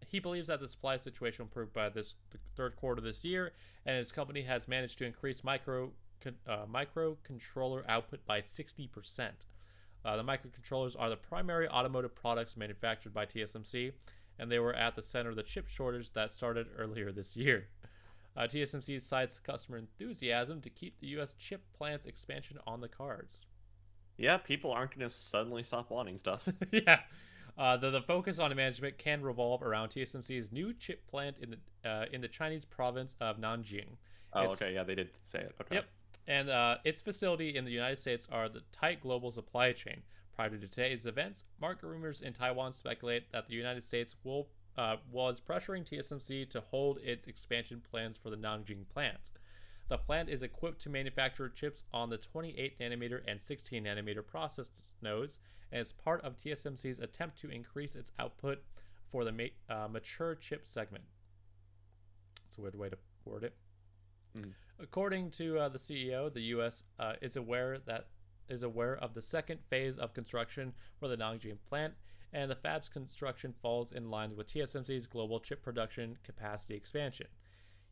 he believes that the supply situation will improve by the third quarter this year, and his company has managed to increase microcontroller output by 60%. The microcontrollers are the primary automotive products manufactured by TSMC, and they were at the center of the chip shortage that started earlier this year. TSMC cites customer enthusiasm to keep the U.S. chip plant's expansion on the cards. Yeah, people aren't going to suddenly stop wanting stuff. Yeah. The focus on management can revolve around TSMC's new chip plant in the Chinese province of Nanjing. Okay, yeah, they did say it. Okay. Yep, and its facility in the United States are the tight global supply chain. Prior to today's events, market rumors in Taiwan speculate that the United States was pressuring TSMC to hold its expansion plans for the Nanjing plant. The plant is equipped to manufacture chips on the 28nm and 16nm process nodes, and is part of TSMC's attempt to increase its output for the mature chip segment. That's a weird way to word it. According to the CEO, the U.S. is aware of the second phase of construction for the Nanjing plant, and the fab's construction falls in line with TSMC's global chip production capacity expansion.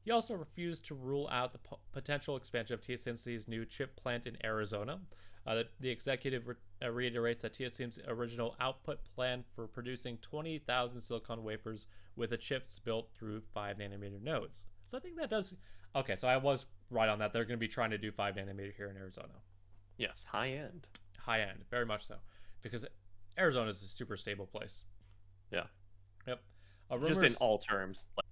He also refused to rule out the potential expansion of TSMC's new chip plant in Arizona. The executive reiterates that TSMC's original output plan for producing 20,000 silicon wafers with the chips built through 5nm nodes. So I think that does... Okay, so I was right on that. They're going to be trying to do 5nm here in Arizona. Yes, high end. High end, very much so. Because Arizona is a super stable place. Yeah. Yep. Just in all terms, like